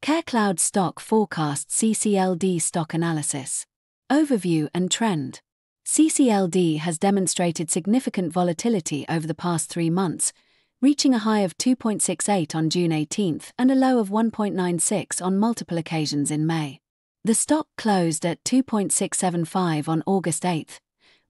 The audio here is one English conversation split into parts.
CareCloud Stock Forecast CCLD Stock Analysis. Overview and Trend. CCLD has demonstrated significant volatility over the past 3 months, reaching a high of 2.68 on June 18 and a low of 1.96 on multiple occasions in May. The stock closed at 2.675 on August 8,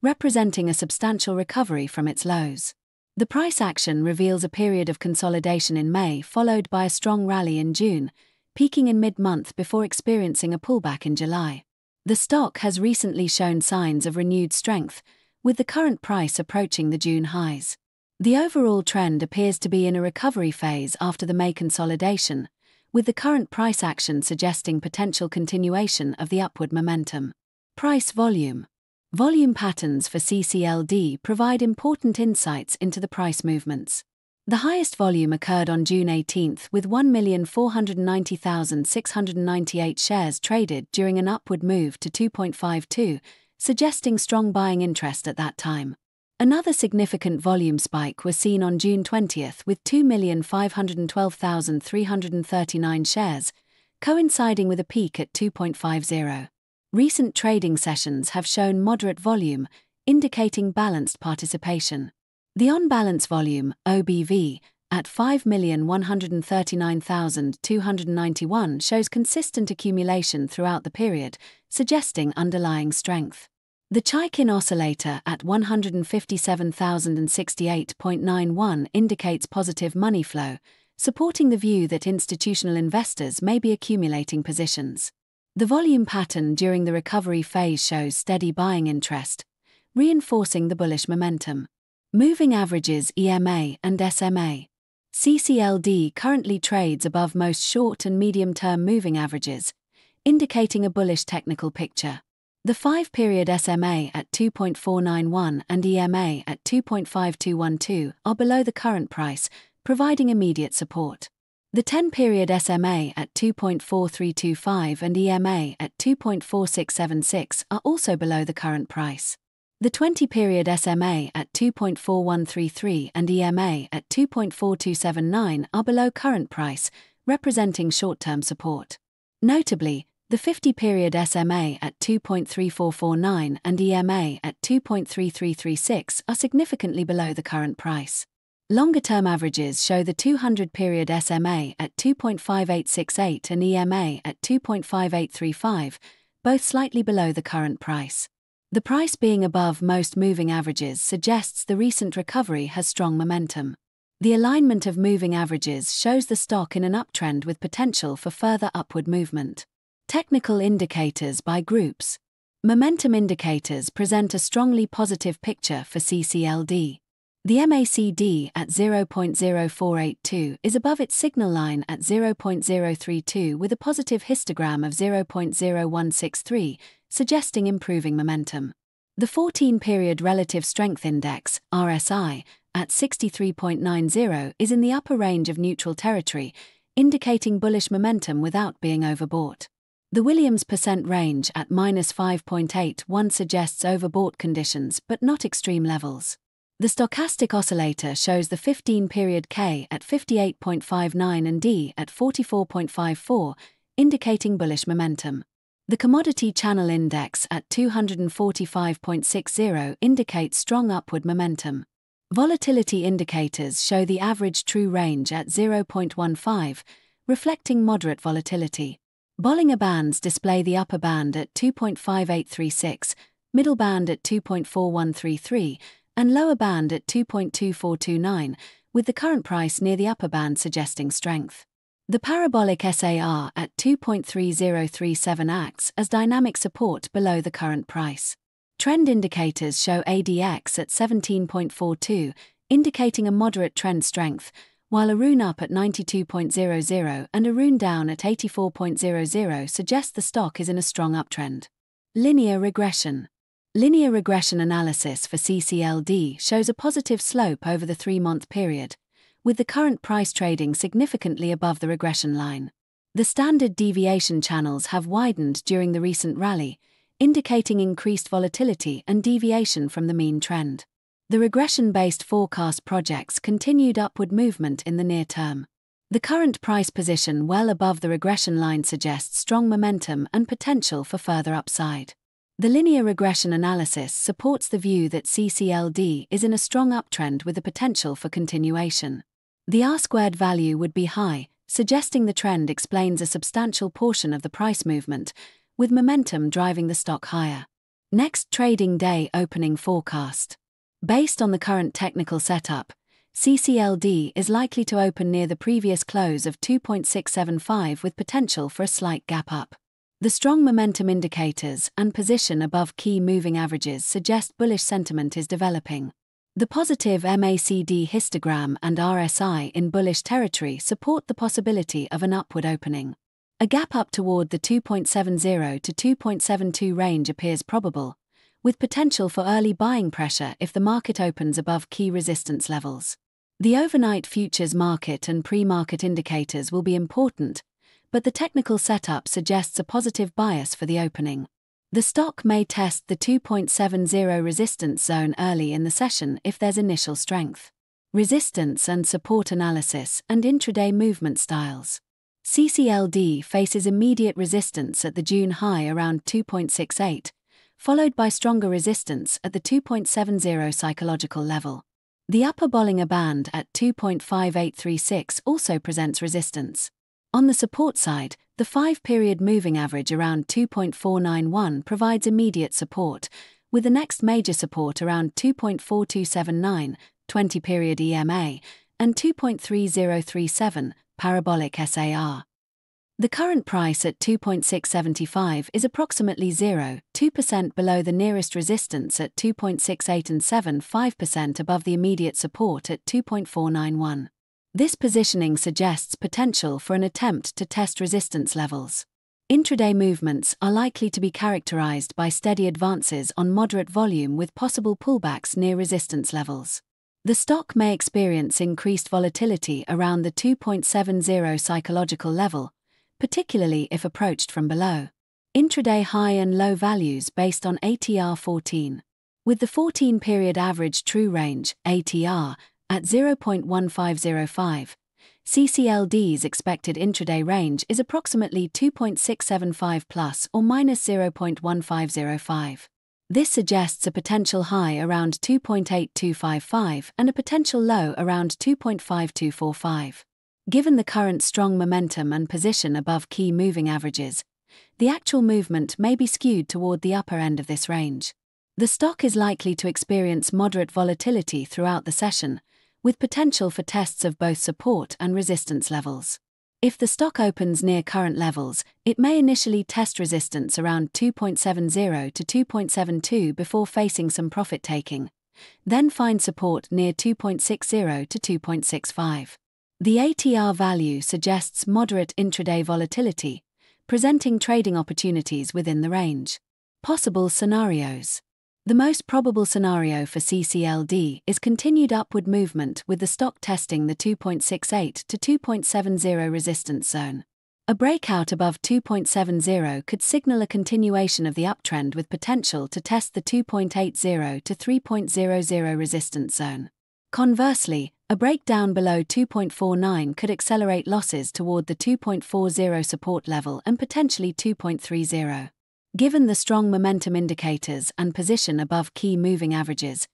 representing a substantial recovery from its lows. The price action reveals a period of consolidation in May followed by a strong rally in June, peaking in mid-month before experiencing a pullback in July. The stock has recently shown signs of renewed strength, with the current price approaching the June highs. The overall trend appears to be in a recovery phase after the May consolidation, with the current price action suggesting potential continuation of the upward momentum. Price volume. Volume patterns for CCLD provide important insights into the price movements. The highest volume occurred on June 18 with 1,490,698 shares traded during an upward move to 2.52, suggesting strong buying interest at that time. Another significant volume spike was seen on June 20 with 2,512,339 shares, coinciding with a peak at 2.50. Recent trading sessions have shown moderate volume, indicating balanced participation. The on-balance volume, OBV, at 5,139,291 shows consistent accumulation throughout the period, suggesting underlying strength. The Chaikin oscillator at 157,068.91 indicates positive money flow, supporting the view that institutional investors may be accumulating positions. The volume pattern during the recovery phase shows steady buying interest, reinforcing the bullish momentum. Moving averages EMA and SMA. CCLD currently trades above most short and medium-term moving averages, indicating a bullish technical picture. The 5-period SMA at 2.491 and EMA at 2.5212 are below the current price, providing immediate support. The 10-period SMA at 2.4325 and EMA at 2.4676 are also below the current price. The 20-period SMA at 2.4133 and EMA at 2.4279 are below current price, representing short-term support. Notably, the 50-period SMA at 2.3449 and EMA at 2.3336 are significantly below the current price. Longer-term averages show the 200-period SMA at 2.5868 and EMA at 2.5835, both slightly below the current price. The price being above most moving averages suggests the recent recovery has strong momentum. The alignment of moving averages shows the stock in an uptrend with potential for further upward movement. Technical indicators by groups. Momentum indicators present a strongly positive picture for CCLD. The MACD at 0.0482 is above its signal line at 0.032 with a positive histogram of 0.0163, suggesting improving momentum. The 14-period Relative Strength Index, RSI, at 63.90 is in the upper range of neutral territory, indicating bullish momentum without being overbought. The Williams percent range at -5.81 suggests overbought conditions but not extreme levels. The stochastic oscillator shows the 15-period K at 58.59 and D at 44.54, indicating bullish momentum. The commodity channel index at 245.60 indicates strong upward momentum. Volatility indicators show the average true range at 0.15, reflecting moderate volatility. Bollinger Bands display the upper band at 2.5836, middle band at 2.4133, and lower band at 2.2429, with the current price near the upper band suggesting strength. The parabolic SAR at 2.3037 acts as dynamic support below the current price. Trend indicators show ADX at 17.42, indicating a moderate trend strength, while a rune up at 92.00 and a rune down at 84.00 suggest the stock is in a strong uptrend. Linear regression. Linear regression analysis for CCLD shows a positive slope over the 3-month period, with the current price trading significantly above the regression line. The standard deviation channels have widened during the recent rally, indicating increased volatility and deviation from the mean trend. The regression-based forecast projects continued upward movement in the near term. The current price position well above the regression line suggests strong momentum and potential for further upside. The linear regression analysis supports the view that CCLD is in a strong uptrend with the potential for continuation. The R-squared value would be high, suggesting the trend explains a substantial portion of the price movement, with momentum driving the stock higher. Next trading day opening forecast. Based on the current technical setup, CCLD is likely to open near the previous close of 2.675 with potential for a slight gap up. The strong momentum indicators and position above key moving averages suggest bullish sentiment is developing. The positive MACD histogram and RSI in bullish territory support the possibility of an upward opening. A gap up toward the 2.70 to 2.72 range appears probable, with potential for early buying pressure if the market opens above key resistance levels. The overnight futures market and pre-market indicators will be important, but the technical setup suggests a positive bias for the opening. The stock may test the 2.70 resistance zone early in the session if there's initial strength. Resistance and support analysis and intraday movement styles. CCLD faces immediate resistance at the June high around 2.68, followed by stronger resistance at the 2.70 psychological level. The upper Bollinger Band at 2.5836 also presents resistance. On the support side, the 5-period moving average around 2.491 provides immediate support, with the next major support around 2.4279, 20-period EMA, and 2.3037, parabolic SAR. The current price at 2.675 is approximately 0.2% below the nearest resistance at 2.68 and 0.75% above the immediate support at 2.491. This positioning suggests potential for an attempt to test resistance levels. Intraday movements are likely to be characterized by steady advances on moderate volume with possible pullbacks near resistance levels. The stock may experience increased volatility around the 2.70 psychological level, particularly if approached from below. Intraday high and low values based on ATR 14. With the 14-period average true range, ATR, at 0.1505, CCLD's expected intraday range is approximately 2.675 plus or minus 0.1505. This suggests a potential high around 2.8255 and a potential low around 2.5245. Given the current strong momentum and position above key moving averages, the actual movement may be skewed toward the upper end of this range. The stock is likely to experience moderate volatility throughout the session, with potential for tests of both support and resistance levels. If the stock opens near current levels, it may initially test resistance around 2.70 to 2.72 before facing some profit taking, then find support near 2.60 to 2.65. The ATR value suggests moderate intraday volatility, presenting trading opportunities within the range. Possible scenarios. The most probable scenario for CCLD is continued upward movement with the stock testing the 2.68 to 2.70 resistance zone. A breakout above 2.70 could signal a continuation of the uptrend with potential to test the 2.80 to 3.00 resistance zone. Conversely, a breakdown below 2.49 could accelerate losses toward the 2.40 support level and potentially 2.30. Given the strong momentum indicators and position above key moving averages,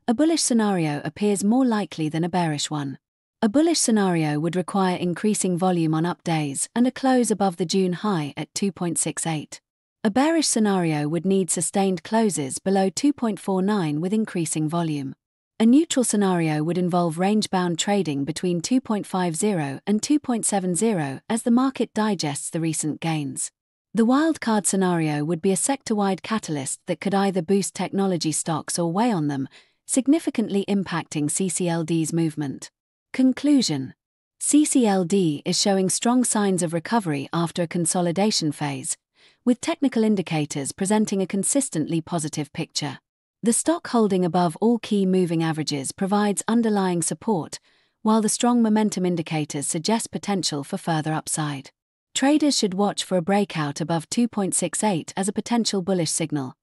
a bullish scenario appears more likely than a bearish one. A bullish scenario would require increasing volume on up days and a close above the June high at 2.68. A bearish scenario would need sustained closes below 2.49 with increasing volume. A neutral scenario would involve range-bound trading between 2.50 and 2.70 as the market digests the recent gains. The wildcard scenario would be a sector-wide catalyst that could either boost technology stocks or weigh on them, significantly impacting CCLD's movement. Conclusion. CCLD is showing strong signs of recovery after a consolidation phase, with technical indicators presenting a consistently positive picture. The stock holding above all key moving averages provides underlying support, while the strong momentum indicators suggest potential for further upside. Traders should watch for a breakout above 2.68 as a potential bullish signal,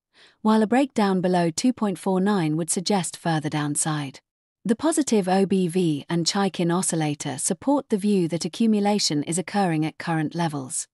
while a breakdown below 2.49 would suggest further downside. The positive OBV and Chaikin oscillator support the view that accumulation is occurring at current levels.